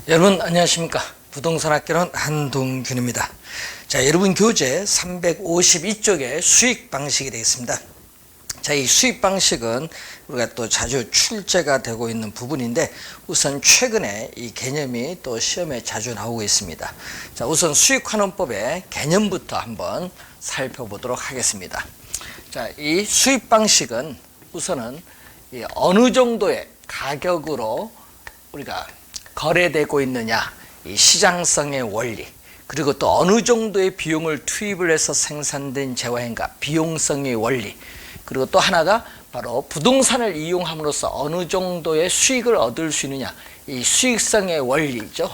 여러분 안녕하십니까? 부동산 학개론 한동균입니다. 자, 여러분 교재 352쪽의 수익 방식이 되겠습니다. 자, 이 수익 방식은 우리가 또 자주 출제가 되고 있는 부분인데 우선 최근에 이 개념이 또 시험에 자주 나오고 있습니다. 자, 우선 수익환원법의 개념부터 한번 살펴보도록 하겠습니다. 자, 이 수익 방식은 우선은 이 어느 정도의 가격으로 우리가 거래되고 있느냐, 이 시장성의 원리, 그리고 또 어느 정도의 비용을 투입을 해서 생산된 재화인가, 비용성의 원리, 그리고 또 하나가 바로 부동산을 이용함으로써 어느 정도의 수익을 얻을 수 있느냐, 이 수익성의 원리죠.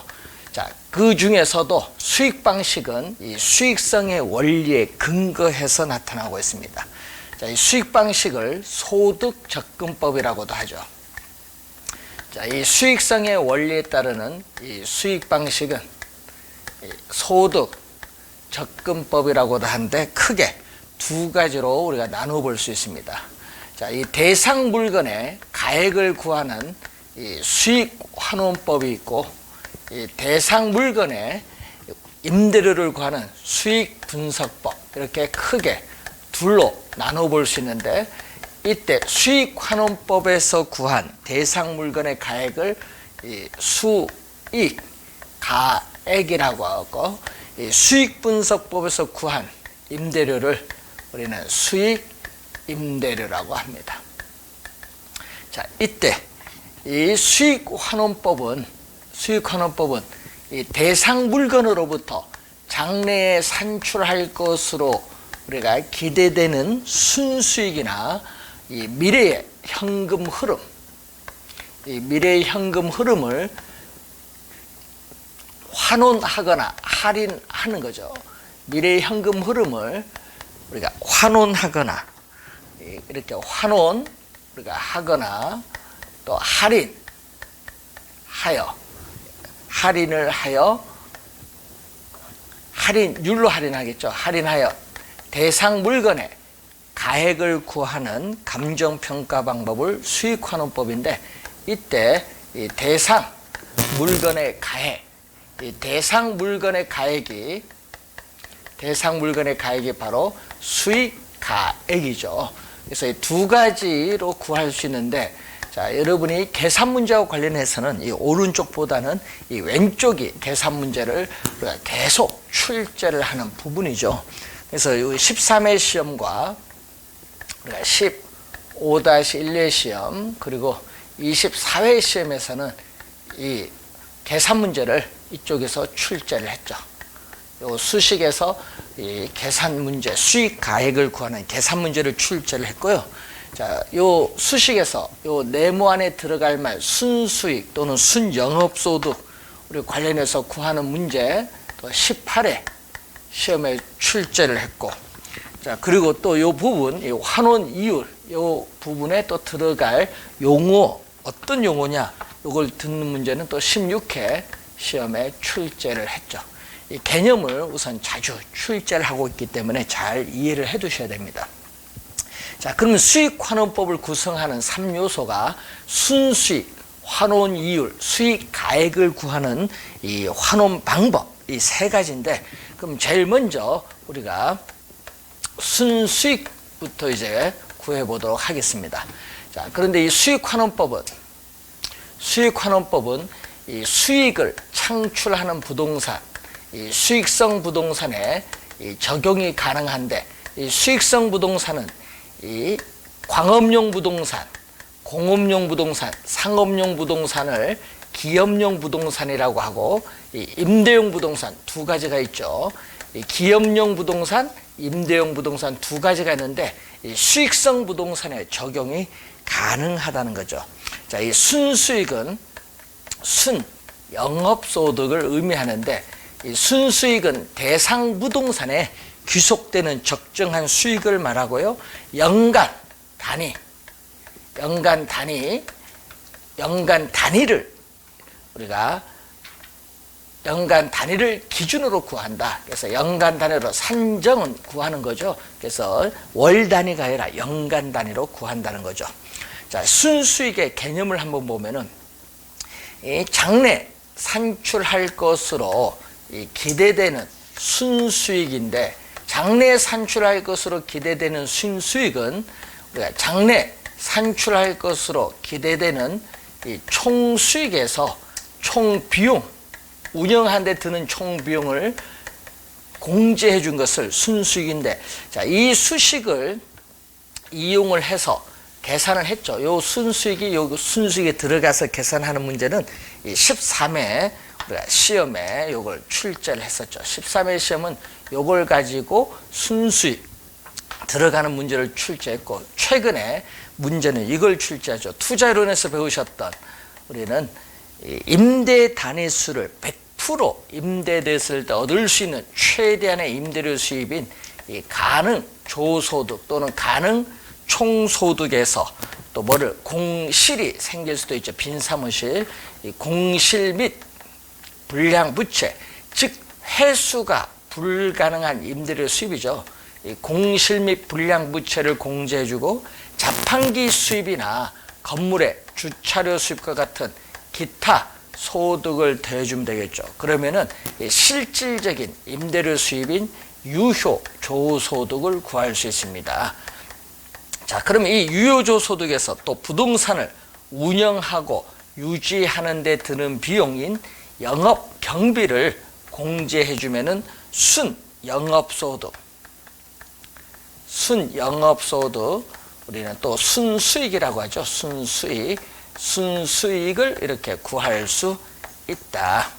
자, 그 중에서도 수익 방식은 이 수익성의 원리에 근거해서 나타나고 있습니다. 자, 이 수익 방식을 소득 접근법이라고도 하죠. 자, 이 수익성의 원리에 따르는 이 수익 방식은 소득 접근법이라고도 하는데 크게 두 가지로 우리가 나누어 볼 수 있습니다. 자, 이 대상 물건의 가액을 구하는 이 수익 환원법이 있고, 이 대상 물건의 임대료를 구하는 수익 분석법, 이렇게 크게 둘로 나누어 볼 수 있는데, 이때 수익환원법에서 구한 대상 물건의 가액을 이 수익 가액이라고 하고, 이 수익분석법에서 구한 임대료를 우리는 수익 임대료라고 합니다. 자, 이때 이 수익환원법은 이 대상 물건으로부터 장래에 산출할 것으로 우리가 기대되는 순수익이나 이 미래의 현금 흐름, 이 미래의 현금 흐름을 환원하거나 할인하는 거죠. 미래의 현금 흐름을 우리가 환원하거나, 이렇게 우리가 하거나 또 할인을 하여 할인율로 할인하겠죠. 할인하여 대상 물건의 가액을 구하는 감정평가 방법을 수익환원법인데, 이때 이 대상 물건의 가액, 이 대상 물건의 가액이 바로 수익 가액이죠. 그래서 이 두 가지로 구할 수 있는데, 자, 여러분이 계산 문제와 관련해서는 이 오른쪽보다는 이 왼쪽이 계산 문제를 우리가 계속 출제를 하는 부분이죠. 그래서 13회 시험과 우리가 15-1회 시험, 그리고 24회 시험에서는 이 계산 문제를 이쪽에서 출제를 했죠. 요 수식에서 이 계산 문제, 수익 가액을 구하는 계산 문제를 출제를 했고요. 자, 요 수식에서 요 네모 안에 들어갈 말 순수익 또는 순영업소득 우리 관련해서 구하는 문제 또 18회 시험에 출제를 했고, 자, 그리고 또 요 부분, 이 환원 이율, 요 부분에 또 들어갈 용어, 어떤 용어냐, 요걸 듣는 문제는 또 16회 시험에 출제를 했죠. 이 개념을 우선 자주 출제를 하고 있기 때문에 잘 이해를 해 두셔야 됩니다. 자, 그러면 수익환원법을 구성하는 3요소가 순수익, 환원 이율, 수익 가액을 구하는 이 환원 방법, 이 세 가지인데, 그럼 제일 먼저 우리가 순수익부터 이제 구해 보도록 하겠습니다. 자, 그런데 이 수익환원법은 이 수익을 창출하는 부동산, 이 수익성 부동산에 이 적용이 가능한데, 이 수익성 부동산은 이 광업용 부동산, 공업용 부동산, 상업용 부동산을 기업용 부동산이라고 하고, 이 임대용 부동산 두 가지가 있죠. 이 기업용 부동산, 임대용 부동산 두 가지가 있는데, 이 수익성 부동산에 적용이 가능하다는 거죠. 자, 이 순수익은 영업소득을 의미하는데, 이 순수익은 대상 부동산에 귀속되는 적정한 수익을 말하고요. 연간 단위를 기준으로 구한다. 그래서 연간 단위로 산정은 구하는 거죠. 그래서 월 단위가 아니라 연간 단위로 구한다는 거죠. 자, 순수익의 개념을 한번 보면은 이 장래 산출할 것으로 기대되는 순수익인데, 장래 산출할 것으로 기대되는 순수익은 우리가 장래 산출할 것으로 기대되는 이 총수익에서 총비용, 운영하는 데 드는 총비용을 공제해 준 것을 순수익인데, 자, 이 수식을 이용을 해서 계산을 했죠. 요 순수익이 요 순수익에 들어가서 계산하는 문제는 이 13회 우리가 시험에 요걸 출제를 했었죠. 13회 시험은 요걸 가지고 순수익 들어가는 문제를 출제했고, 최근에 문제는 이걸 출제하죠. 투자이론에서 배우셨던, 우리는 임대 단위수를 100% 임대됐을 때 얻을 수 있는 최대한의 임대료 수입인 이 가능 조소득 또는 가능 총소득에서 또 뭐를 공실이 생길 수도 있죠. 빈 사무실, 이 공실 및 불량 부채, 즉 회수가 불가능한 임대료 수입이죠. 이 공실 및 불량 부채를 공제해주고, 자판기 수입이나 건물의 주차료 수입과 같은 기타 소득을 더해주면 되겠죠. 그러면은 실질적인 임대료 수입인 유효 조소득을 구할 수 있습니다. 자, 그러면 이 유효조소득에서 또 부동산을 운영하고 유지하는 데 드는 비용인 영업 경비를 공제해 주면은 순영업소득, 우리는 또 순수익이라고 하죠. 순수익을 이렇게 구할 수 있다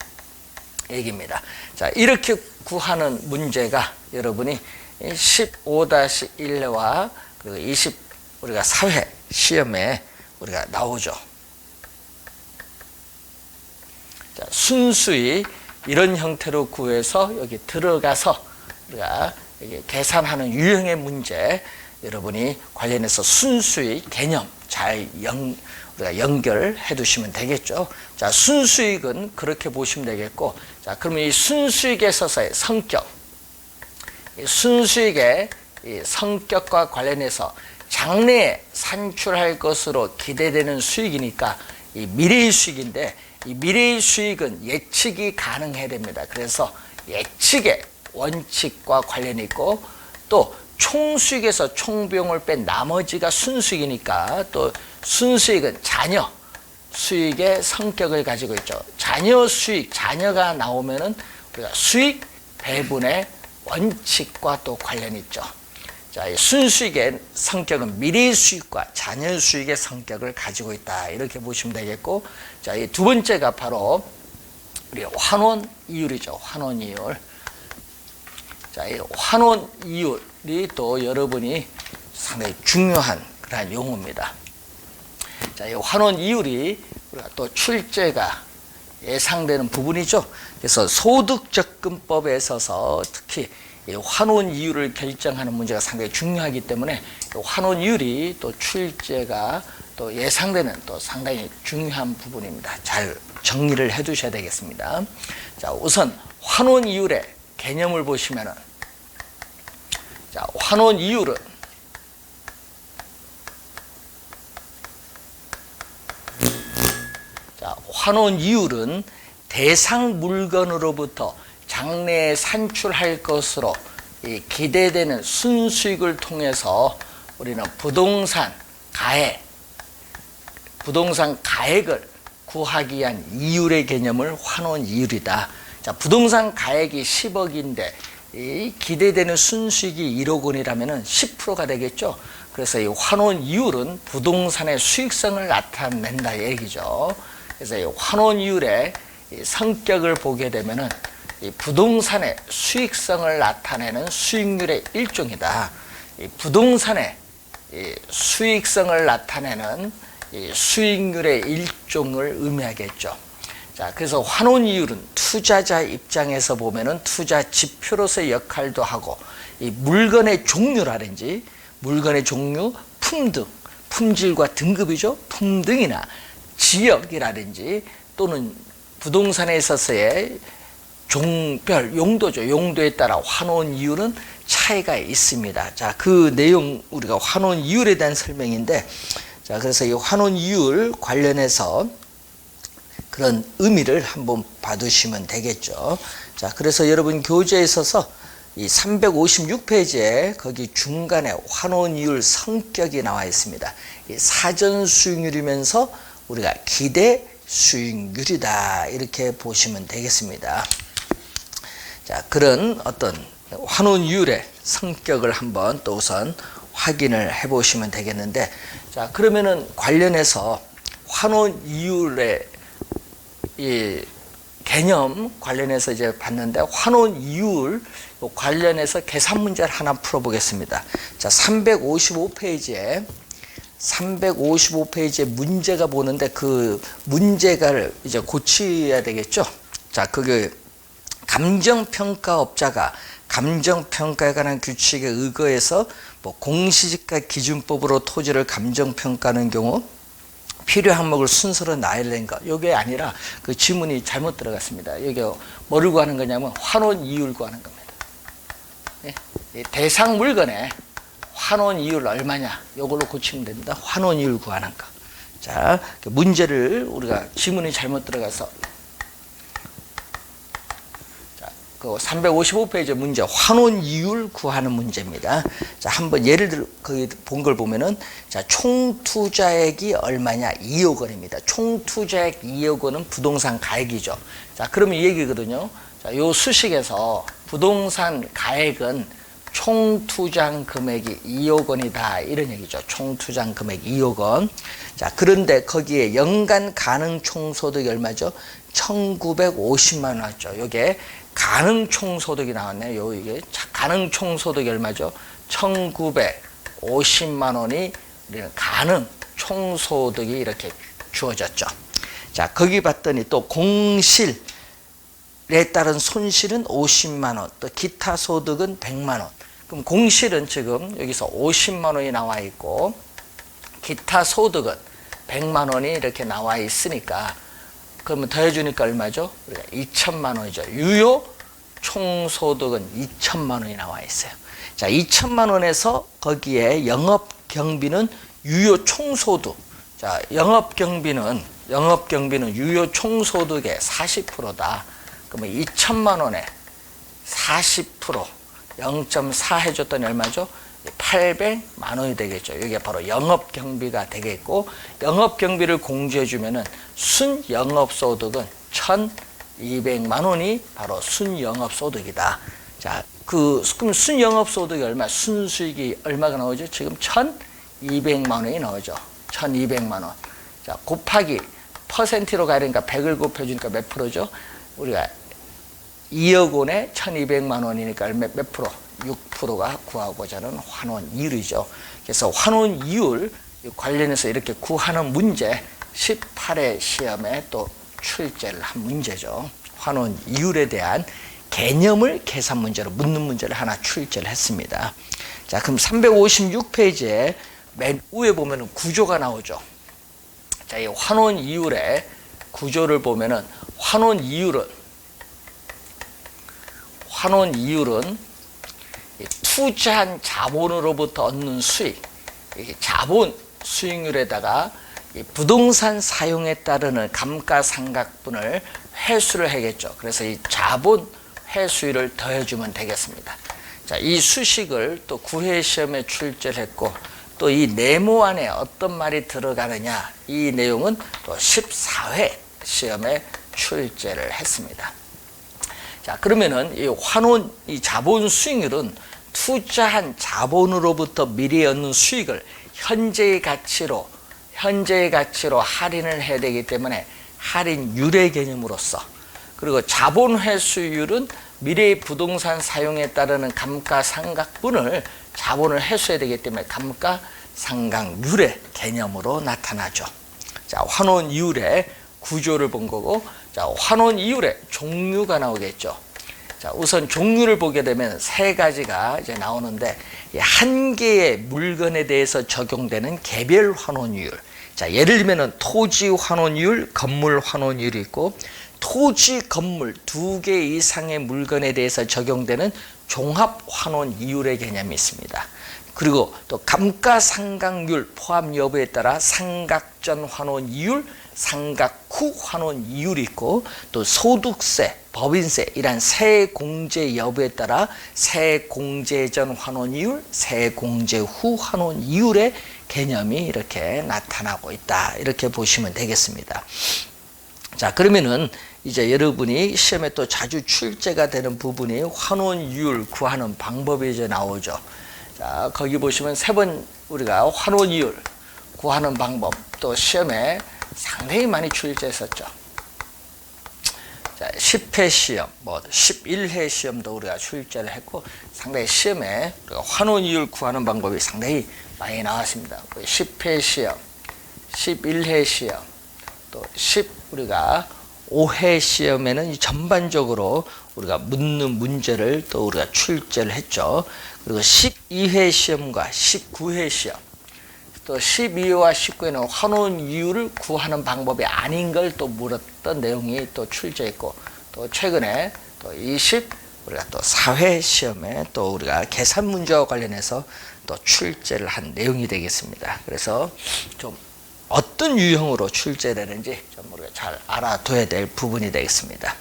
얘기입니다. 자, 이렇게 구하는 문제가 여러분이 15-1과 그리고 20 우리가 사회 시험에 우리가 나오죠. 자, 순수익 이런 형태로 구해서 여기 들어가서 우리가 여기 계산하는 유형의 문제, 여러분이 관련해서 순수익 개념 잘 우리가 연결해 두시면 되겠죠. 자, 순수익은 그렇게 보시면 되겠고, 자, 그러면 이 순수익에 있어서의 성격, 이 순수익의 이 성격과 관련해서 장래에 산출할 것으로 기대되는 수익이니까 이 미래의 수익인데, 이 미래의 수익은 예측이 가능해야 됩니다. 그래서 예측의 원칙과 관련이 있고, 또 총수익에서 총비용을 뺀 나머지가 순수익이니까 또 순수익은 자녀 수익의 성격을 가지고 있죠. 자녀 수익, 자녀가 나오면은 우리가 수익 배분의 원칙과 또 관련이 있죠. 자, 이 순수익의 성격은 미래의 수익과 자녀 수익의 성격을 가지고 있다. 이렇게 보시면 되겠고, 자, 이 두 번째가 바로 우리 환원 이율이죠. 환원 이율. 자, 이 환원 이율이 또 여러분이 상당히 중요한 그런 용어입니다. 자, 이 환원 이율이 우리가 또 출제가 예상되는 부분이죠. 그래서 소득접근법에 있어서 특히 이 환원 이율을 결정하는 문제가 상당히 중요하기 때문에 환원 이율이 또 출제가 또 예상되는 또 상당히 중요한 부분입니다. 잘 정리를 해 두셔야 되겠습니다. 자, 우선 환원 이율의 개념을 보시면은, 자, 환원 이율은 대상 물건으로부터 장래에 산출할 것으로 기대되는 순수익을 통해서 우리는 부동산 가액을 구하기 위한 이율의 개념을 환원 이율이다. 자, 부동산 가액이 10억인데 이 기대되는 순수익이 1억 원이라면 10%가 되겠죠. 그래서 이 환원 이율은 부동산의 수익성을 나타낸다 얘기죠. 그래서 이 환원 이율의 성격을 보게 되면은 이 부동산의 수익성을 나타내는 수익률의 일종이다. 이 부동산의 수익성을 나타내는 수익률의 일종을 의미하겠죠. 자, 그래서 환원 이율은 투자자 입장에서 보면은 투자 지표로서의 역할도 하고, 이 물건의 종류라든지 물건의 종류, 품등, 품질과 등급이죠. 품등이나 지역이라든지 또는 부동산에 있어서의 종별 용도죠. 용도에 따라 환원 이율은 차이가 있습니다. 자, 그 내용 우리가 환원 이율에 대한 설명인데, 자, 그래서 이 환원 이율 관련해서 그런 의미를 한번 봐두시면 되겠죠. 자, 그래서 여러분 교재에 있어서 이 356페이지에 거기 중간에 환원이율 성격이 나와 있습니다. 이 사전 수익률이면서 우리가 기대 수익률이다 이렇게 보시면 되겠습니다. 자, 그런 어떤 환원이율의 성격을 한번 또 우선 확인을 해 보시면 되겠는데, 자, 그러면은 관련해서 환원이율의 이 개념 관련해서 이제 봤는데, 환원이율 관련해서 계산 문제를 하나 풀어보겠습니다. 자, 355페이지에 문제가 보는데 그 문제가를 이제 고쳐야 되겠죠. 자, 그게 감정평가업자가 감정평가에 관한 규칙에 의거해서 뭐 공시지가 기준법으로 토지를 감정평가하는 경우 필요 항목을 순서로 나열된 것, 이게 아니라 그 지문이 잘못 들어갔습니다. 여기 뭐를 구하는 거냐면 환원 이율 구하는 겁니다. 예? 대상 물건의 환원 이율 얼마냐, 이걸로 고치면 됩니다. 환원 이율 구하는 거. 자, 문제를 우리가 지문이 잘못 들어가서, 자, 그 355페이지 문제 환원 이율 구하는 문제입니다. 자, 한번 예를 들어 거기 본 걸 보면은, 자, 총 투자액이 얼마냐? 2억 원입니다. 총 투자액 2억 원은 부동산 가액이죠. 자, 그러면 이 얘기거든요. 자, 요 수식에서 부동산 가액은 총 투자한 금액이 2억 원이다 이런 얘기죠. 총 투자한 금액 2억 원. 자, 그런데 거기에 연간 가능 총소득이 얼마죠? 1950만 원 나왔죠. 요게 가능 총소득이 나왔네요. 이게 가능 총소득이 얼마죠? 1950만 원이 가능 총소득이 이렇게 주어졌죠. 자, 거기 봤더니 또 공실에 따른 손실은 50만 원, 또 기타 소득은 100만 원. 그럼 공실은 지금 여기서 50만 원이 나와 있고 기타 소득은 100만 원이 이렇게 나와 있으니까, 그러면 더해주니까 얼마죠? 우리가 2천만 원이죠. 유효 총소득은 2천만 원이 나와 있어요. 자, 2천만 원에서 거기에 영업경비는 유효 총소득. 자, 영업경비는 유효 총소득의 40%다. 그러면 2천만 원에 40% 0.4 해줬더니 얼마죠? 800만 원이 되겠죠. 이게 바로 영업경비가 되겠고, 영업경비를 공제해주면은 순영업소득은 1,200만 원이 바로 순영업소득이다. 자, 그럼 순영업소득이 얼마? 순수익이 얼마가 나오죠? 지금 1,200만 원이 나오죠. 1,200만 원. 자, 곱하기 퍼센트로 가야 되니까 100을 곱해주니까 몇 프로죠? 우리가 2억 원에 1,200만 원이니까 몇 프로? 6%가 구하고자 하는 환원 이율이죠. 그래서 환원 이율 관련해서 이렇게 구하는 문제 18회 시험에 또 출제를 한 문제죠. 환원 이율에 대한 개념을 계산 문제로 묻는 문제를 하나 출제를 했습니다. 자, 그럼 356페이지에 맨 위에 보면은 구조가 나오죠. 자, 이 환원 이율의 구조를 보면은 환원 이율은 투자한 자본으로부터 얻는 수익, 자본 수익률에다가 부동산 사용에 따르는 감가상각분을 회수를 하겠죠. 그래서 이 자본 회수율을 더해주면 되겠습니다. 자, 이 수식을 또 9회 시험에 출제를 했고, 또 이 네모 안에 어떤 말이 들어가느냐, 이 내용은 또 14회 시험에 출제를 했습니다. 자, 그러면은 이 자본 수익률은 투자한 자본으로부터 미래에 얻는 수익을 현재의 가치로 할인을 해야 되기 때문에 할인율의 개념으로서, 그리고 자본 회수율은 미래의 부동산 사용에 따르는 감가상각분을 자본을 회수해야 되기 때문에 감가상각률의 개념으로 나타나죠. 자, 환원 이율의 구조를 본 거고, 자, 환원 이율의 종류가 나오겠죠. 자, 우선 종류를 보게 되면 세 가지가 이제 나오는데, 한 개의 물건에 대해서 적용되는 개별 환원 이율. 자, 예를 들면은 토지 환원 이율, 건물 환원 이율이 있고, 토지, 건물 2개 이상의 물건에 대해서 적용되는 종합 환원 이율의 개념이 있습니다. 그리고 또 감가상각률 포함 여부에 따라 상각전 환원 이율, 상각 후 환원 이율이 있고 또 소득세, 법인세 이란 세공제 여부에 따라 세공제 전 환원 이율, 세공제 후 환원 이율의 개념이 이렇게 나타나고 있다. 이렇게 보시면 되겠습니다. 자, 그러면은 이제 여러분이 시험에 또 자주 출제가 되는 부분이 환원이율 구하는 방법이 이제 나오죠. 자, 거기 보시면 3번 우리가 환원이율 구하는 방법 또 시험에 상당히 많이 출제했었죠. 자, 10회 시험, 뭐 11회 시험도 우리가 출제를 했고 상당히 시험에 환원이율 구하는 방법이 상당히 많이 나왔습니다. 10회 시험, 11회 시험, 또 우리가 5회 시험에는 전반적으로 우리가 묻는 문제를 또 우리가 출제를 했죠. 그리고 12회 시험과 19회 시험, 또 12회와 19회는 환원 이율을 구하는 방법이 아닌 걸 또 물었던 내용이 또 출제했고, 또 최근에 또 우리가 또 4회 시험에 또 우리가 계산 문제와 관련해서 또 출제를 한 내용이 되겠습니다. 그래서 좀 어떤 유형으로 출제되는지 좀 우리가 잘 알아둬야 될 부분이 되겠습니다.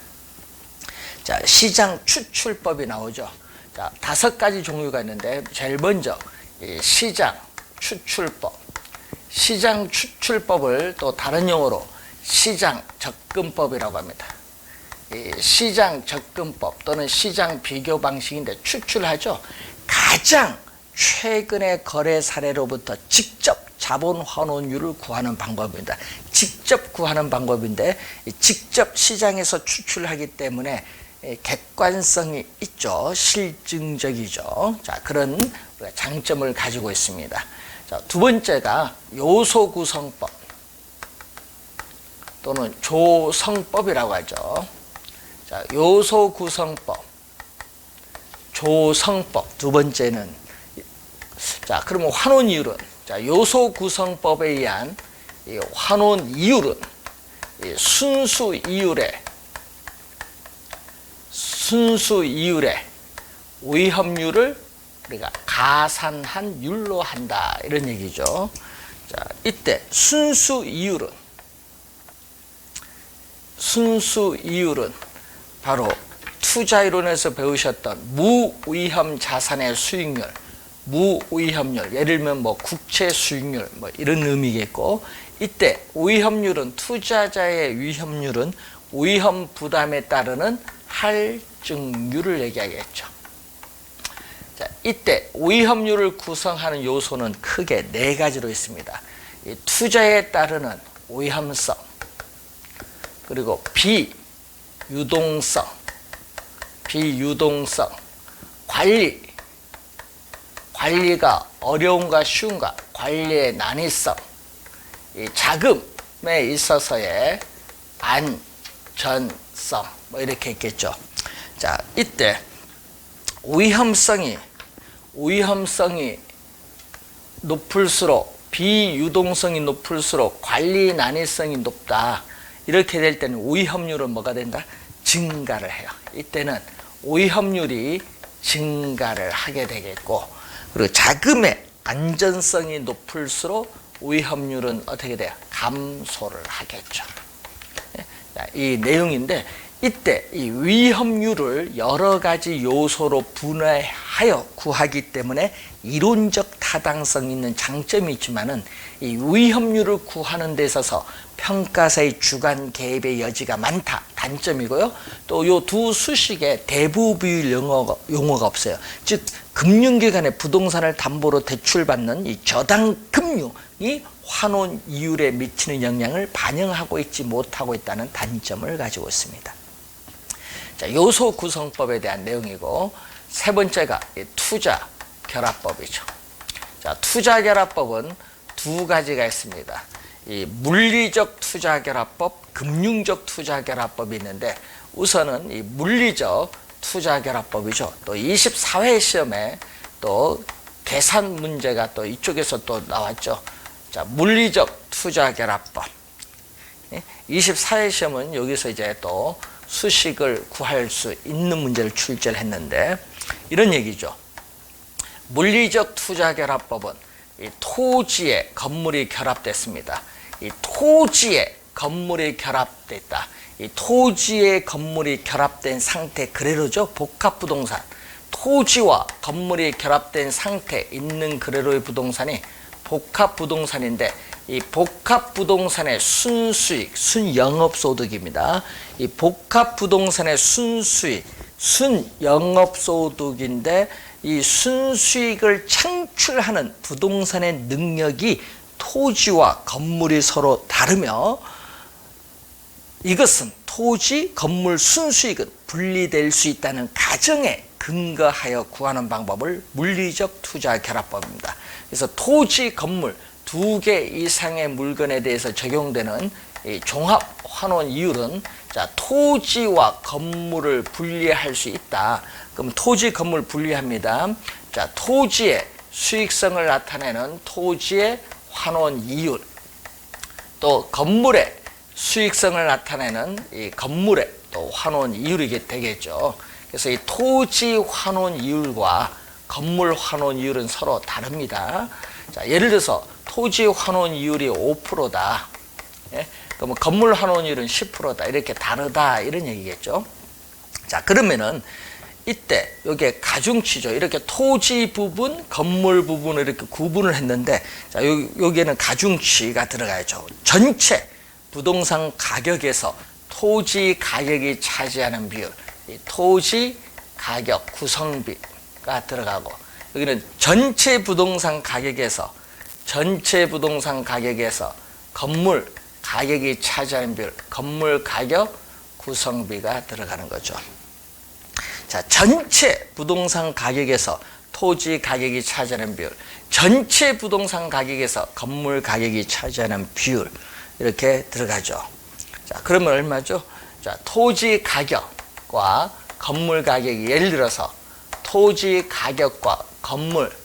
자, 시장 추출법이 나오죠. 자, 5가지 종류가 있는데 제일 먼저 이 시장 추출법. 시장 추출법을 또 다른 용어로 시장 접근법이라고 합니다. 이 시장 접근법 또는 시장 비교 방식인데 추출하죠. 가장 최근의 거래 사례로부터 직접 자본 환원율을 구하는 방법입니다. 직접 구하는 방법인데 직접 시장에서 추출하기 때문에 객관성이 있죠. 실증적이죠. 자, 그런 장점을 가지고 있습니다. 자, 두 번째가 요소 구성법 또는 조성법이라고 하죠. 자, 요소 구성법, 조성법 두 번째는 자, 그러면 환원 이율은 자, 요소 구성법에 의한 이 환원 이율은 이 순수 이율의 위험률을 우리가 가산한 율로 한다. 이런 얘기죠. 자, 이때 순수 이율은 바로 투자이론에서 배우셨던 무위험 자산의 수익률, 무위험률, 예를 들면 뭐 국채 수익률 뭐 이런 의미겠고, 이때 위험률은 투자자의 위험률은 위험 부담에 따르는 할증률을 얘기하겠죠. 자, 이때 위험률을 구성하는 요소는 크게 4가지로 있습니다. 이 투자에 따르는 위험성, 그리고 비유동성, 관리가 어려움과 쉬움과 관리의 난이성, 이 자금에 있어서의 안전성 뭐 이렇게 있겠죠. 자, 이때 위험성이 높을수록, 비유동성이 높을수록 관리 난이성이 높다. 이렇게 될 때는 위험률은 뭐가 된다? 증가를 해요. 이때는 위험률이 증가를 하게 되겠고, 그리고 자금의 안전성이 높을수록 위험률은 어떻게 돼요? 감소를 하겠죠. 이 내용인데, 이때 이 위험률을 여러 가지 요소로 분해하여 구하기 때문에 이론적 타당성 있는 장점이 있지만은 이 위험률을 구하는 데 있어서 평가사의 주관 개입의 여지가 많다. 단점이고요. 또 요 두 수식에 대부비율 용어가 없어요. 즉 금융기관에 부동산을 담보로 대출받는 이 저당금융이 환원 이율에 미치는 영향을 반영하고 있지 못하고 있다는 단점을 가지고 있습니다. 자, 요소 구성법에 대한 내용이고, 세 번째가 투자 결합법이죠. 자, 투자 결합법은 2가지가 있습니다. 이 물리적 투자 결합법, 금융적 투자 결합법이 있는데, 우선은 이 물리적 투자 결합법이죠. 또 24회 시험에 또 계산 문제가 또 이쪽에서 또 나왔죠. 자, 물리적 투자 결합법. 24회 시험은 여기서 이제 또 수식을 구할 수 있는 문제를 출제를 했는데, 이런 얘기죠. 물리적 투자 결합법은 이 토지에 건물이 결합됐습니다. 이 토지에 건물이 결합돼 있다. 이 토지에 건물이 결합된 상태, 그래로죠. 복합부동산. 토지와 건물이 결합된 상태에 있는 그래로의 부동산이 복합부동산인데, 이 복합부동산의 순수익, 순영업소득입니다. 이 복합부동산의 순수익, 순영업소득인데, 이 순수익을 창출하는 부동산의 능력이 토지와 건물이 서로 다르며, 이것은 토지, 건물 순수익은 분리될 수 있다는 가정에 근거하여 구하는 방법을 물리적 투자 결합법입니다. 그래서 토지, 건물 두 개 이상의 물건에 대해서 적용되는 이 종합 환원 이율은, 자, 토지와 건물을 분리할 수 있다. 그럼 토지, 건물 분리합니다. 자, 토지의 수익성을 나타내는 토지의 환원 이율, 또 건물의 수익성을 나타내는 이 건물의 또 환원 이율이 되겠죠. 그래서 이 토지 환원 이율과 건물 환원 이율은 서로 다릅니다. 자, 예를 들어서 토지 환원 이율이 5%다. 예? 그러면 건물 환원 이율은 10%다. 이렇게 다르다, 이런 얘기겠죠. 자, 그러면은 이때 여기에 가중치죠. 이렇게 토지 부분, 건물 부분을 이렇게 구분을 했는데, 자, 여기에는 가중치가 들어가야죠. 전체 부동산 가격에서 토지 가격이 차지하는 비율, 이 토지 가격 구성비가 들어가고, 여기는 전체 부동산 가격에서 건물 가격이 차지하는 비율, 건물 가격 구성비가 들어가는 거죠. 자, 전체 부동산 가격에서 토지 가격이 차지하는 비율, 전체 부동산 가격에서 건물 가격이 차지하는 비율, 이렇게 들어가죠. 자, 그러면 얼마죠? 자, 토지 가격과 건물 가격이, 예를 들어서 토지 가격과 건물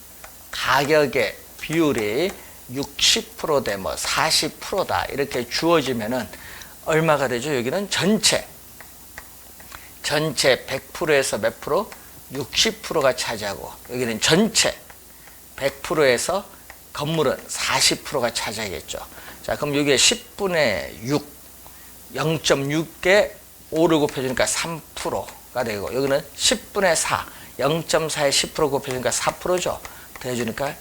가격의 비율이 60%대 뭐 40%다 이렇게 주어지면은 얼마가 되죠? 여기는 전체 100%에서 몇 프로? 60%가 차지하고, 여기는 전체 100%에서 건물은 40%가 차지하겠죠. 자, 그럼 여기에 10분의 6, 0.6개 5를 곱해주니까 3%가 되고, 여기는 10분의 4, 0.4에 10% 곱해주니까 4%죠. 더해주니까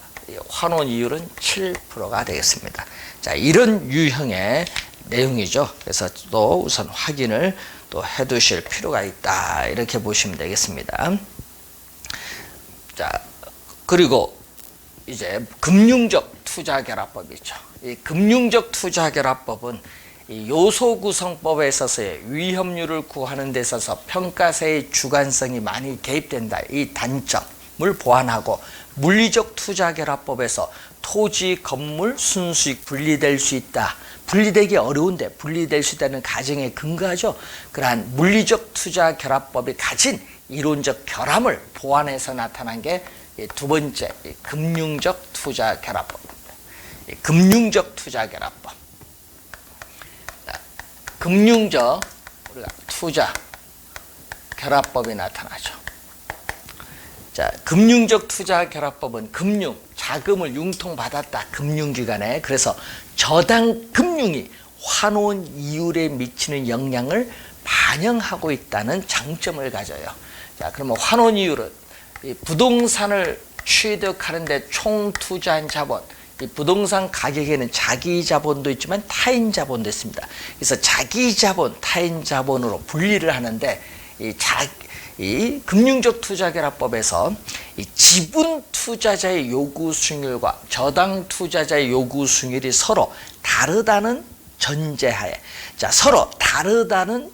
환원 이율은 7%가 되겠습니다. 자, 이런 유형의 내용이죠. 그래서 또 우선 확인을 또 해두실 필요가 있다, 이렇게 보시면 되겠습니다. 자, 그리고 이제 금융적 투자결합법이 있죠. 이 금융적 투자결합법은 이 요소구성법에 있어서의 위험률을 구하는 데 있어서 평가세의 주관성이 많이 개입된다, 이 단점을 보완하고, 물리적 투자결합법에서 토지, 건물, 순수익 분리될 수 있다, 분리되기 어려운데 분리될 수 있다는 가정에 근거하죠. 그러한 물리적 투자결합법이 가진 이론적 결함을 보완해서 나타난 게 두 번째 금융적 투자결합법입니다. 금융적 투자결합법. 금융적 우리가 투자 결합법이 나타나죠. 자, 금융적 투자 결합법은 금융, 자금을 융통받았다, 금융기관에. 그래서 저당 금융이 환원 이율에 미치는 영향을 반영하고 있다는 장점을 가져요. 자, 그러면 환원 이율은 이 부동산을 취득하는데 총 투자한 자본, 이 부동산 가격에는 자기 자본도 있지만 타인 자본도 있습니다. 그래서 자기 자본, 타인 자본으로 분리를 하는데, 이 금융적 투자결합법에서 이 지분 투자자의 요구 수익률과 저당 투자자의 요구 수익률이 서로 다르다는 전제하에, 자, 서로 다르다고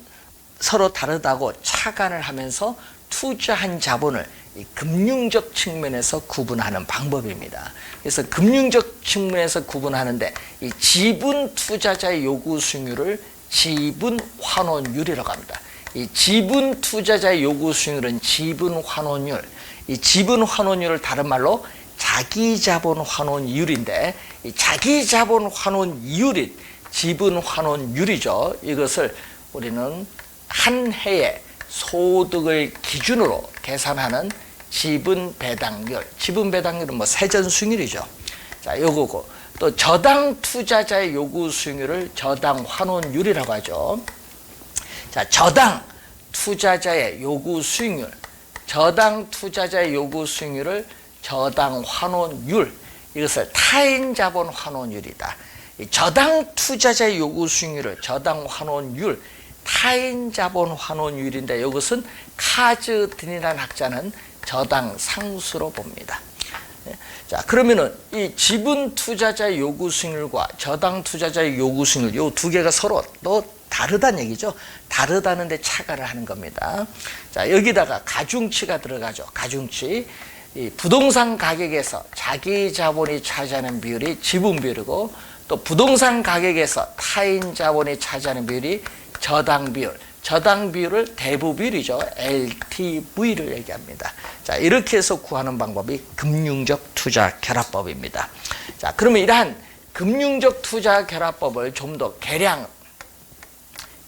착안을 하면서 투자한 자본을 이 금융적 측면에서 구분하는 방법입니다. 그래서 금융적 측면에서 구분하는데, 이 지분 투자자의 요구 수익률을 지분 환원율이라고 합니다. 이 지분 투자자의 요구 수익률은 지분 환원율, 이 지분 환원율을 다른 말로 자기 자본 환원이율인데, 이 자기 자본 환원이율인 지분 환원율이죠. 이것을 우리는 한 해의 소득을 기준으로 계산하는 지분 배당률, 지분 배당률은 뭐 세전 수익률이죠. 자, 요거고, 또 저당 투자자의 요구 수익률을 저당 환원율이라고 하죠. 자, 저당 투자자의 요구 수익률, 저당 투자자의 요구 수익률을 저당 환원율, 이것을 타인 자본 환원율이다. 저당 투자자의 요구 수익률을 저당 환원율, 타인 자본 환원율인데 이것은 카즈딘이라는 학자는 저당 상수로 봅니다. 자, 그러면은 이 지분 투자자의 요구 수익률과 저당 투자자의 요구 수익률, 요 두 개가 서로 또 다르다는 얘기죠. 다르다는데 차가를 하는 겁니다. 자, 여기다가 가중치가 들어가죠. 가중치. 이 부동산 가격에서 자기 자본이 차지하는 비율이 지분 비율이고, 또 부동산 가격에서 타인 자본이 차지하는 비율이 저당 비율. 저당 비율을 대부 비율이죠. LTV를 얘기합니다. 자, 이렇게 해서 구하는 방법이 금융적 투자 결합법입니다. 자, 그러면 이러한 금융적 투자 결합법을 좀 더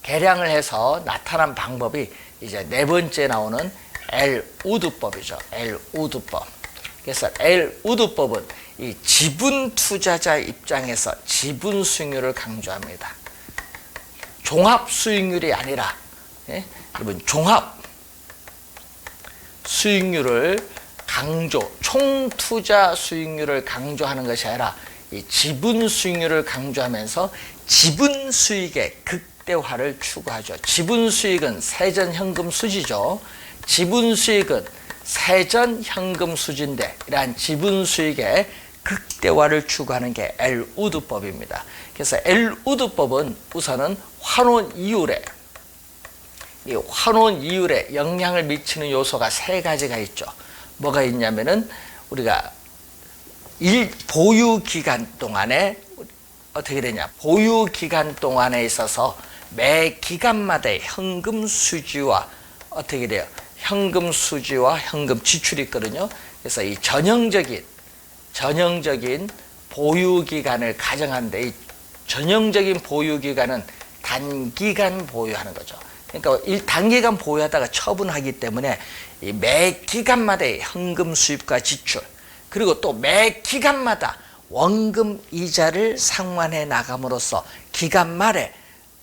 개량을 해서 나타난 방법이 이제 네 번째 나오는 엘우드법이죠. 엘우드법. 그래서 엘우드법은 이 지분 투자자 입장에서 지분 수익률을 강조합니다. 종합 수익률이 아니라, 여러분, 종합 수익률을 총 투자 수익률을 강조하는 것이 아니라 이 지분 수익률을 강조하면서 지분 수익의 극대화를 추구하죠. 지분 수익은 세전 현금 수지죠. 지분 수익은 세전 현금 수지인데, 이러한 지분 수익의 극대화를 추구하는 게 엘우드법입니다. 그래서 엘우드법은 우선은 환원 이율에, 이 환원 이율에 영향을 미치는 요소가 세 가지가 있죠. 뭐가 있냐면은 우리가 보유 기간 동안에 어떻게 되냐? 보유 기간 동안에 있어서 매 기간마다의 현금 수지와 어떻게 돼요? 현금 수지와 현금 지출이 있거든요. 그래서 이 전형적인 보유 기간을 가정하는데, 이 전형적인 보유 기간은 단기간 보유하는 거죠. 그러니까 단기간 보유하다가 처분하기 때문에 이 매 기간마다의 현금 수입과 지출, 그리고 또 매 기간마다 원금 이자를 상환해 나감으로써 기간 말에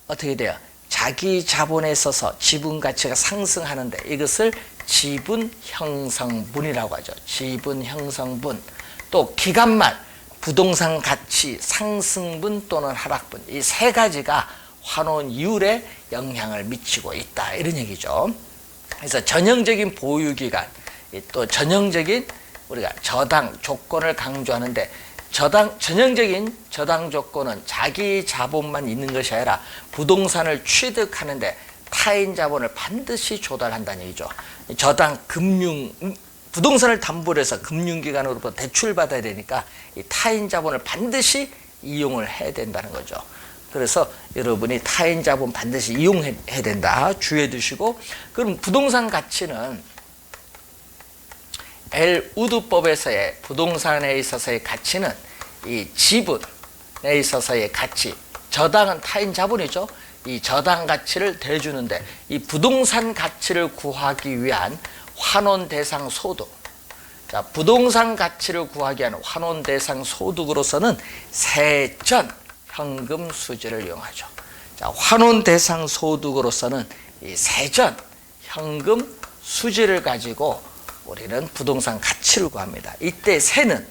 어떻게 돼요? 자기 자본에 있어서 지분 가치가 상승하는데, 이것을 지분 형성분이라고 하죠. 지분 형성분. 또 기간 말 부동산 가치 상승분 또는 하락분, 이 세 가지가 환원 이율에 영향을 미치고 있다, 이런 얘기죠. 그래서 전형적인 보유 기간, 또 전형적인 우리가 저당 조건을 강조하는데, 전형적인 저당 조건은 자기 자본만 있는 것이 아니라 부동산을 취득하는데 타인 자본을 반드시 조달한다는 얘기죠. 저당 부동산을 담보로 해서 금융기관으로부터 대출 받아야 되니까 이 타인 자본을 반드시 이용을 해야 된다는 거죠. 그래서 여러분이 타인 자본 반드시 이용해야 된다, 주의해 두시고, 그럼 부동산 가치는 엘우드법에서의 부동산에 있어서의 가치는 이 지분에 있어서의 가치, 저당은 타인 자본이죠. 이 저당 가치를 대주는데, 이 부동산 가치를 구하기 위한 환원 대상 소득. 자, 부동산 가치를 구하기 위한 환원 대상 소득으로서는 세전 현금 수지를 이용하죠. 자, 환원 대상 소득으로서는 이 세전 현금 수지를 가지고 우리는 부동산 가치를 구합니다. 이때 세는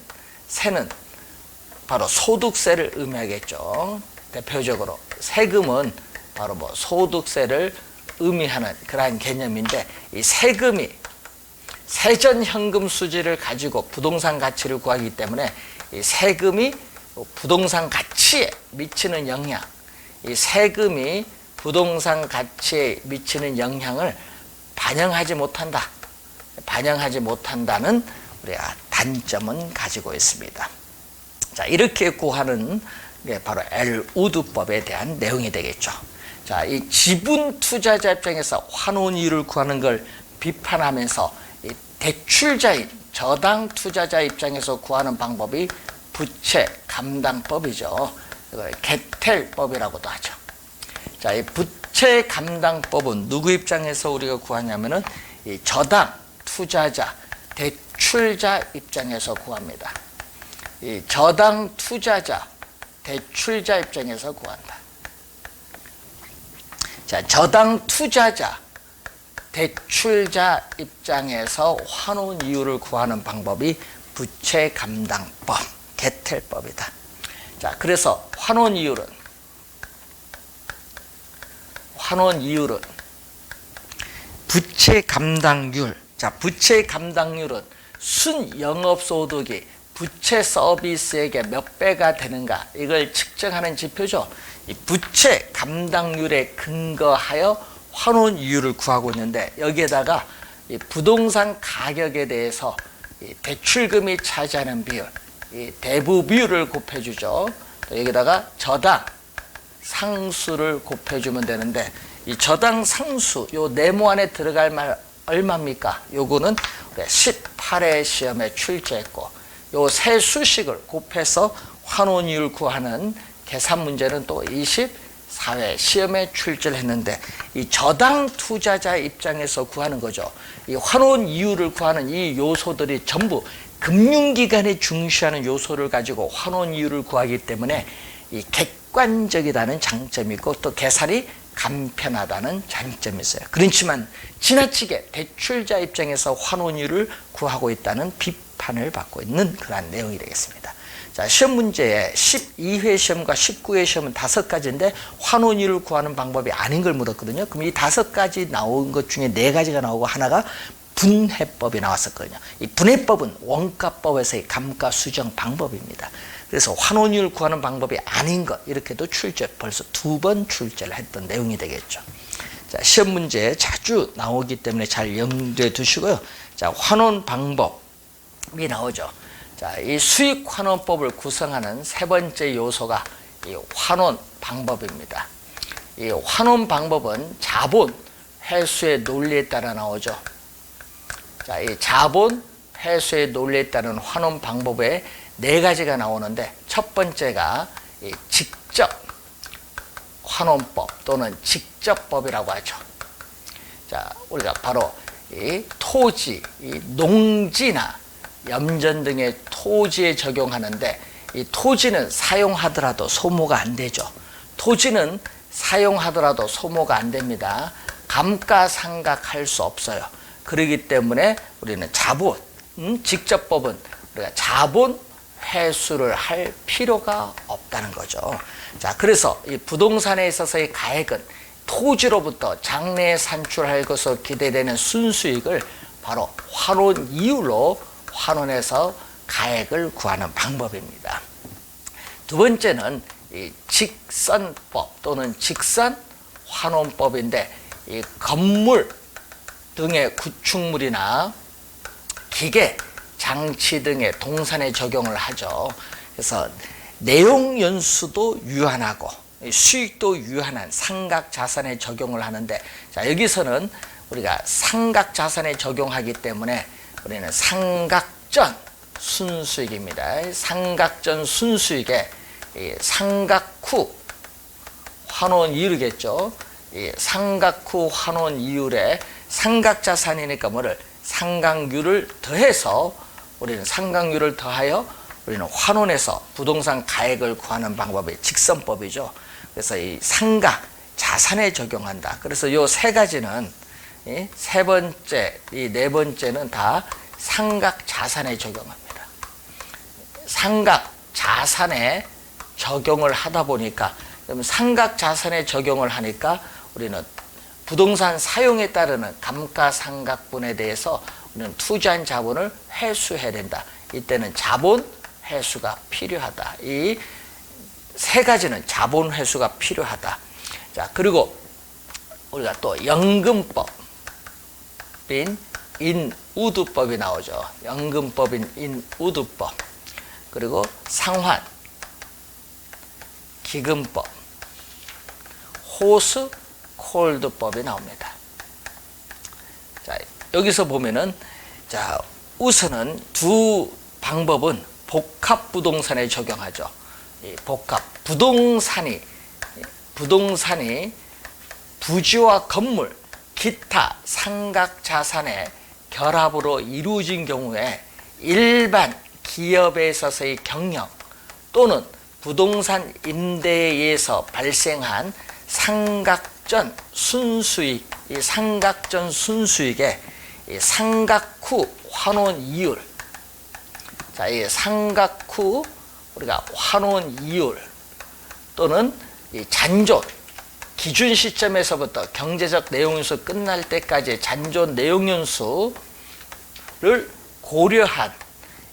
바로 소득세를 의미하겠죠. 대표적으로 세금은 바로 소득세를 의미하는 그러한 개념인데, 이 세금이 세전 현금 수지를 가지고 부동산 가치를 구하기 때문에 이 세금이 부동산 가치에 미치는 영향, 이 세금이 부동산 가치에 미치는 영향을 반영하지 못한다는 우리가 단점은 가지고 있습니다. 자, 이렇게 구하는 게 바로 엘우드법에 대한 내용이 되겠죠. 자, 이 지분 투자자 입장에서 환원이율을 구하는 걸 비판하면서 이 대출자인 저당 투자자 입장에서 구하는 방법이 부채 감당법이죠. 이걸 개텔법이라고도 하죠. 자, 이 부채 감당법은 누구 입장에서 우리가 구하냐면은 이 저당 투자자, 대출자 입장에서 구합니다. 이 저당 투자자, 대출자 입장에서 구한다. 자, 저당 투자자, 대출자 입장에서 환원 이율을 구하는 방법이 부채 감당법, 개텔법이다. 자, 그래서 환원 이율은 부채 감당률. 자, 부채 감당률은 순 영업소득이 부채 서비스액의 몇 배가 되는가, 이걸 측정하는 지표죠. 이 부채 감당률에 근거하여 환원 이율을 구하고 있는데, 여기에다가 이 부동산 가격에 대해서 이 대출금이 차지하는 비율, 이 대부 비율을 곱해주죠. 또 여기다가 저당 상수를 곱해주면 되는데, 이 저당 상수 요 네모 안에 들어갈 말 얼마입니까? 요거는 18회 시험에 출제했고, 요 세 수식을 곱해서 환원이율 구하는 계산 문제는 또 24회 시험에 출제를 했는데, 이 저당 투자자 입장에서 구하는 거죠. 이 환원 이율을 구하는 이 요소들이 전부 금융기관이 중시하는 요소를 가지고 환원 이율을 구하기 때문에 이 객관적이라는 장점이 있고, 또 계산이 간편하다는 장점이 있어요. 그렇지만 지나치게 대출자 입장에서 환원 이율을 구하고 있다는 비판을 받고 있는 그러한 내용이 되겠습니다. 자, 시험 문제에 12회 시험과 19회 시험은 5가지인데 환원 이율을 구하는 방법이 아닌 걸 물었거든요. 그럼 이 5가지 나온 것 중에 4가지가 나오고 하나가 분해법이 나왔었거든요. 이 분해법은 원가법에서의 감가 수정 방법입니다. 그래서 환원이율 구하는 방법이 아닌 것, 이렇게도 벌써 2번 출제를 했던 내용이 되겠죠. 자, 시험 문제에 자주 나오기 때문에 잘 염두에 두시고요. 자, 환원 방법이 나오죠. 자, 이 수익 환원법을 구성하는 세 번째 요소가 이 환원 방법입니다. 이 환원 방법은 자본 회수의 논리에 따라 나오죠. 자, 이 자본 회수의 논리에 따른 환원 방법에 4가지가 나오는데, 첫 번째가 이 직접 환원법 또는 직접법이라고 하죠. 자, 우리가 바로 이 토지, 이 농지나 염전 등의 토지에 적용하는데, 이 토지는 사용하더라도 소모가 안 되죠. 토지는 사용하더라도 소모가 안 됩니다. 감가상각할 수 없어요. 그렇기 때문에 우리는 자본, 직접법은 우리가 자본 회수를 할 필요가 없다는 거죠. 자, 그래서 이 부동산에 있어서의 가액은 토지로부터 장래에 산출할 것으로 기대되는 순수익을 바로 환원 이율로 환원해서 가액을 구하는 방법입니다. 두 번째는 이 직선법 또는 직선 환원법인데, 이 건물 등의 구축물이나 기계, 장치 등의 동산에 적용을 하죠. 그래서 내용 연수도 유한하고 수익도 유한한 상각 자산에 적용을 하는데, 자, 여기서는 우리가 상각 자산에 적용하기 때문에 우리는 상각전 순수익입니다. 상각전 순수익에 상각 후 환원 이율이겠죠. 이 상각 후 환원 이율에 상각 자산이니까 뭐를 상각률을 더해서 우리는 상각률을 더하여 우리는 환원해서 부동산 가액을 구하는 방법이 직선법이죠. 그래서 이 상각 자산에 적용한다. 그래서 이 3가지는 이 3번째, 이 4번째는 다 상각 자산에 적용합니다. 상각 자산에 적용을 하다 보니까, 그러면 상각 자산에 적용을 하니까 우리는 부동산 사용에 따르는 감가상각분에 대해서 우리는 투자한 자본을 회수해야 된다. 이때는 자본 회수가 필요하다. 이 3가지는 자본 회수가 필요하다. 자, 그리고 우리가 또 연금법인 인우두법이 나오죠. 연금법인 인우두법. 그리고 상환, 기금법, 호스 콜드법이 나옵니다. 자, 여기서 보면은, 자, 우선은 두 방법은 복합 부동산에 적용하죠. 이 복합 부동산이 부지와 건물, 기타 상각 자산의 결합으로 이루어진 경우에 일반 기업에 있어서의 경영 또는 부동산 임대에 의해서 발생한 상각전 순수익, 이 상각전 순수익의 이 상각 후 환원 이율, 자, 이 상각 후 우리가 환원 이율 또는 이 잔존, 기준 시점에서부터 경제적 내용연수 끝날 때까지 잔존 내용연수를 고려한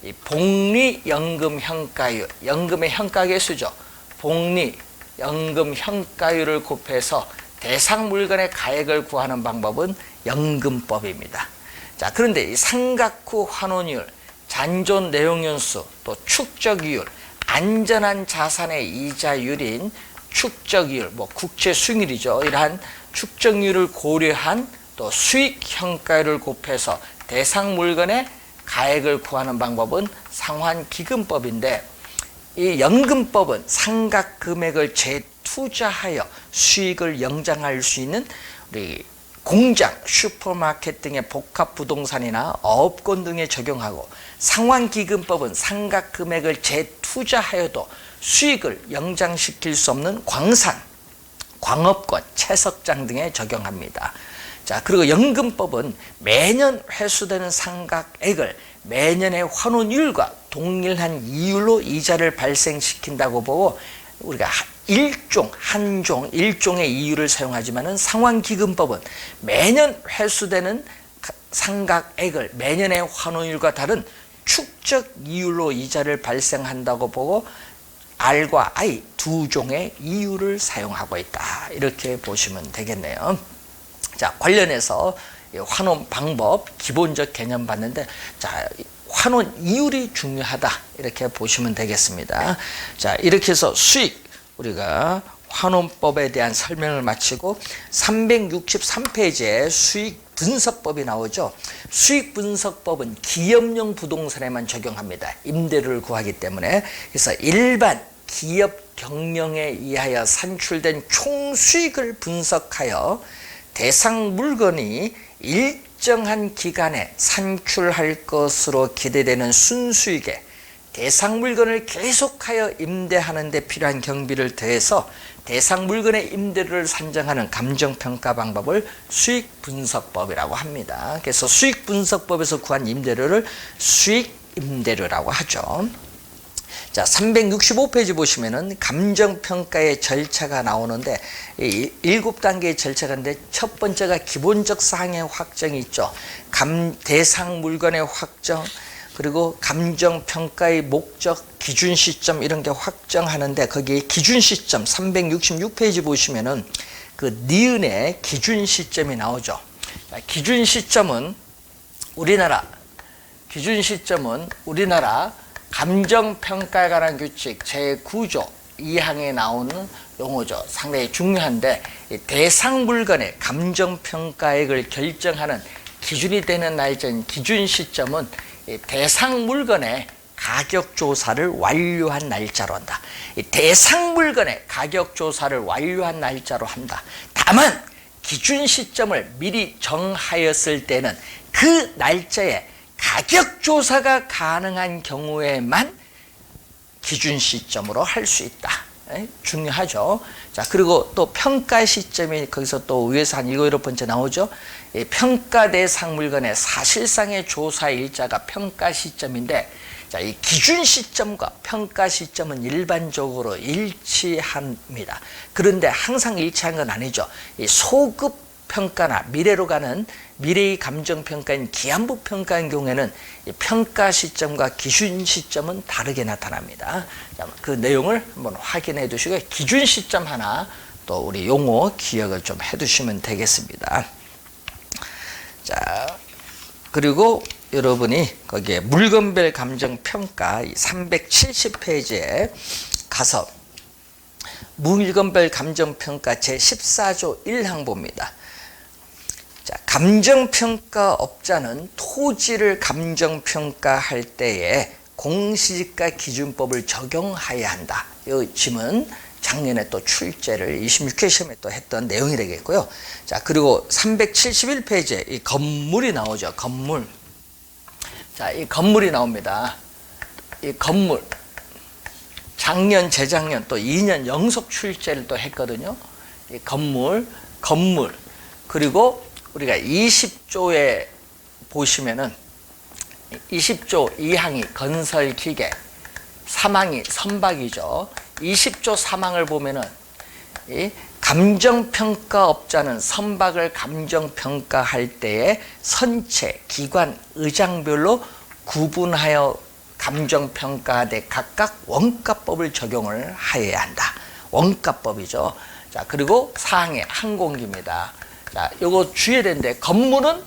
이 복리연금 현가율, 연금의 현가계수죠. 복리연금 현가율을 곱해서 대상 물건의 가액을 구하는 방법은 연금법입니다. 자, 그런데 이 상각 후 환원율, 잔존 내용연수, 또 축적이율, 안전한 자산의 이자율인 축적이율, 뭐 국채 수익률이죠. 이러한 축적률을 고려한 또 수익 현가율을 곱해서 대상 물건의 가액을 구하는 방법은 상환기금법인데, 이 연금법은 상각 금액을 재투자하여 수익을 영장할 수 있는 우리 공장, 슈퍼마켓 등의 복합 부동산이나 어업권 등에 적용하고, 상환기금법은 상각 금액을 재투자하여도 수익을 영장시킬 수 없는 광산, 광업권, 채석장 등에 적용합니다. 자, 그리고 연금법은 매년 회수되는 상각액을 매년의 환원율과 동일한 이율로 이자를 발생시킨다고 보고, 우리가 일종의 이율을 사용하지만은 상환기금법은 매년 회수되는 상각액을 매년의 환원율과 다른 축적 이율로 이자를 발생한다고 보고, R과 I 두 종의 이율을 사용하고 있다. 이렇게 보시면 되겠네요. 자, 관련해서 환원 방법 기본적 개념 봤는데, 자, 환원 이율이 중요하다. 이렇게 보시면 되겠습니다. 자, 이렇게 해서 수익, 우리가 환원법에 대한 설명을 마치고 363페이지에 수익 분석법이 나오죠. 수익 분석법은 기업용 부동산에만 적용합니다. 임대료를 구하기 때문에. 그래서 일반 기업 경영에 의하여 산출된 총수익을 분석하여 대상 물건이 일정한 기간에 산출할 것으로 기대되는 순수익에 대상 물건을 계속하여 임대하는 데 필요한 경비를 더해서 대상 물건의 임대료를 산정하는 감정평가 방법을 수익분석법이라고 합니다. 그래서 수익분석법에서 구한 임대료를 수익임대료라고 하죠. 자, 365페이지 보시면은 감정평가의 절차가 나오는데, 7단계의 절차가 있는데, 첫 번째가 기본적 사항의 확정이 있죠. 대상 물건의 확정, 그리고 감정평가의 목적, 기준 시점 이런 게 확정하는데, 거기에 기준 시점 366페이지 보시면은 그 니은의 기준 시점이 나오죠. 기준 시점은 우리나라 감정평가에 관한 규칙 제9조 2항에 나오는 용어죠. 상당히 중요한데, 대상 물건의 감정평가액을 결정하는 기준이 되는 날짜인 기준 시점은 대상 물건의 가격 조사를 완료한 날짜로 한다. 대상 물건의 가격 조사를 완료한 날짜로 한다. 다만 기준 시점을 미리 정하였을 때는 그 날짜에 가격 조사가 가능한 경우에만 기준 시점으로 할 수 있다. 중요하죠. 자, 그리고 또 평가 시점이 거기서 또 위에서 한 7번째 나오죠. 평가 대상 물건의 사실상의 조사 일자가 평가 시점인데, 자, 이 기준 시점과 평가 시점은 일반적으로 일치합니다. 그런데 항상 일치한 건 아니죠. 이 소급 평가나 미래로 가는 미래의 감정평가인 기한부 평가인 경우에는 이 평가 시점과 기준 시점은 다르게 나타납니다. 그 내용을 한번 확인해 두시고, 기준 시점 하나 또 우리 용어 기억을 좀 해 두시면 되겠습니다. 자, 그리고 여러분이 거기에 물건별 감정평가 370페이지에 가서 물건별 감정평가 제14조 1항 봅니다. 자, 감정평가업자는 토지를 감정평가할 때에 공시지가 기준법을 적용해야 한다. 이 지문 작년에 또 출제를 26회 시험에 또 했던 내용이 되겠고요. 자, 그리고 371페이지에 이 건물이 나오죠. 건물. 자, 이 건물이 나옵니다. 이 건물 작년, 재작년 또 2년 연속 출제를 또 했거든요. 이 건물 그리고 우리가 20조에 보시면은 20조 2항이 건설기계, 3항이 선박이죠. 20조 3항을 보면은 이 감정평가업자는 선박을 감정평가할 때에 선체, 기관, 의장별로 구분하여 감정평가하되 각각 원가법을 적용을 하여야 한다. 원가법이죠. 자, 그리고 4항의 항공기입니다. 자, 요거 주의해야 되는데, 건물은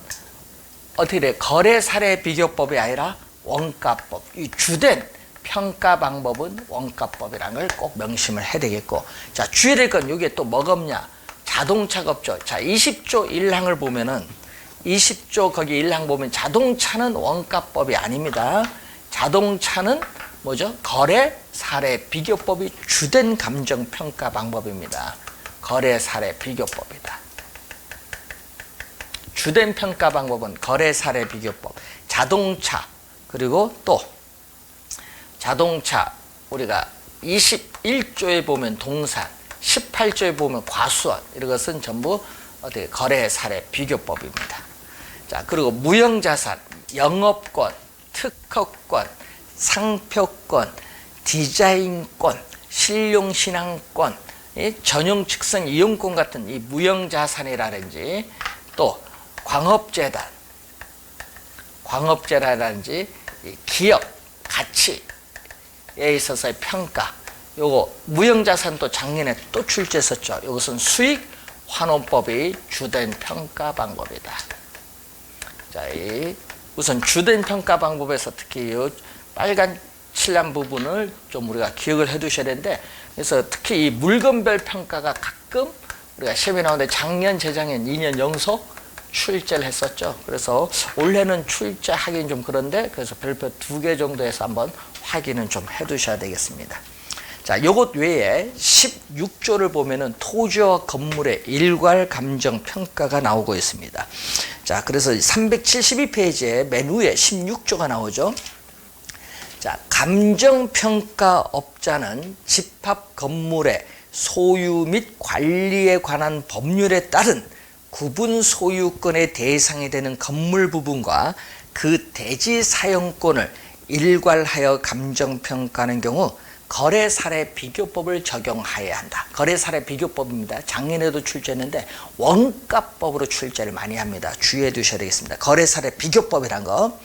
어떻게 돼? 거래사례비교법이 아니라 원가법. 이 주된 평가 방법은 원가법이라는 걸 꼭 명심을 해야 되겠고, 자, 주의해야 될 건 이게 또 뭐겠냐? 자동차가 없죠. 자, 20조 1항을 보면은 20조 거기 1항 보면 자동차는 원가법이 아닙니다. 자동차는 뭐죠? 거래사례비교법이 주된 감정평가 방법입니다. 거래사례비교법이다. 주된 평가 방법은 거래사례비교법. 자동차, 그리고 또 자동차 우리가 21조에 보면 동산, 18조에 보면 과수원, 이런 것은 전부 어떻게 거래사례비교법입니다. 자, 그리고 무형자산, 영업권, 특허권, 상표권, 디자인권, 실용신앙권, 전용측성 이용권 같은 이 무형자산이라든지 또 광업재라든지 이 기업 가치에 있어서의 평가, 요거 무형자산도 작년에 또 출제했었죠. 이것은 수익 환원법이 주된 평가 방법이다. 자, 우선 주된 평가 방법에서 특히 이 빨간 칠한 부분을 좀 우리가 기억을 해 두셔야 되는데, 그래서 특히 이 물건별 평가가 가끔 우리가 시험에 나오는데 작년, 재작년 2년 연속 출제를 했었죠. 그래서 올해는 출제하기는 좀 그런데, 그래서 별표 2개 정도에서 한번 확인은 좀 해 두셔야 되겠습니다. 자, 요것 외에 16조를 보면은 토지와 건물의 일괄 감정 평가가 나오고 있습니다. 자, 그래서 372페이지에 맨 위에 16조가 나오죠. 자, 감정평가업자는 집합 건물의 소유 및 관리에 관한 법률에 따른 구분 소유권의 대상이 되는 건물 부분과 그 대지 사용권을 일괄하여 감정평가하는 경우 거래사례비교법을 적용하여야 한다. 거래사례비교법입니다. 작년에도 출제했는데 원가법으로 출제를 많이 합니다. 주의해 두셔야 되겠습니다. 거래사례비교법이란 거.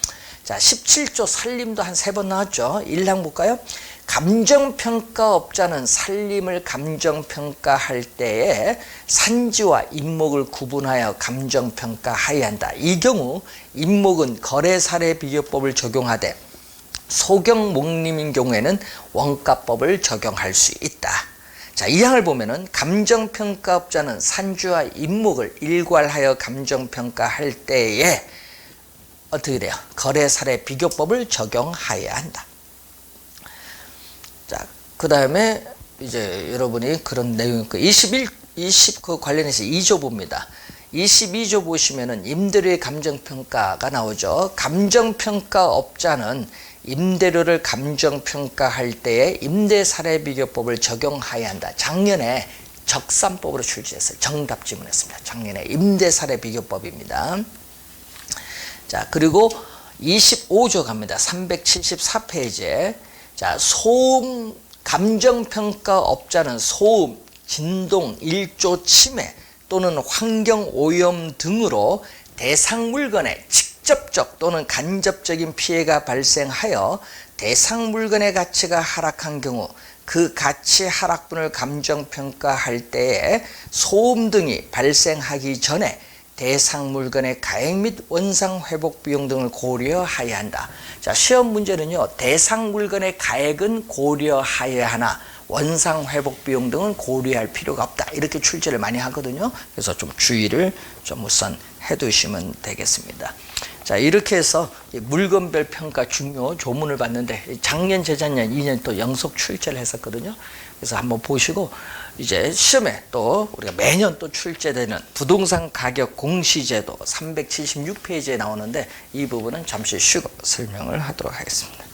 자, 17조 살림도 한 3번 나왔죠. 1항 볼까요? 감정평가업자는 살림을 감정평가할 때에 산지와 임목을 구분하여 감정평가하여야 한다. 이 경우 임목은 거래사례비교법을 적용하되 소경목림인 경우에는 원가법을 적용할 수 있다. 자, 2항을 보면은 감정평가업자는 산지와 임목을 일괄하여 감정평가할 때에 어떻게 돼요? 거래사례비교법을 적용하여야 한다. 자, 그 다음에 이제 여러분이 그런 내용, 그 그 관련해서 2조 봅니다. 22조 보시면은 임대료의 감정평가가 나오죠. 감정평가업자는 임대료를 감정평가할 때에 임대사례비교법을 적용하여야 한다. 작년에 적산법으로 출제했어요. 정답 지문했습니다. 작년에 임대사례비교법입니다. 자, 그리고 25조 갑니다. 374페이지에. 자, 소음 감정평가업자는 소음, 진동, 일조 침해 또는 환경오염 등으로 대상 물건에 직접적 또는 간접적인 피해가 발생하여 대상 물건의 가치가 하락한 경우 그 가치 하락분을 감정평가할 때에 소음 등이 발생하기 전에 대상 물건의 가액 및 원상 회복 비용 등을 고려하여야 한다. 자, 시험 문제는요, 대상 물건의 가액은 고려하여야 하나 원상 회복 비용 등은 고려할 필요가 없다. 이렇게 출제를 많이 하거든요. 그래서 좀 주의를 좀 우선 해 두시면 되겠습니다. 자, 이렇게 해서 물건별 평가 중요 조문을 봤는데 작년, 재작년 2년 또 연속 출제를 했었거든요. 그래서 한번 보시고 이제 시험에 또 우리가 매년 또 출제되는 부동산 가격 공시제도 376페이지에 나오는데 이 부분은 잠시 쉬고 설명을 하도록 하겠습니다.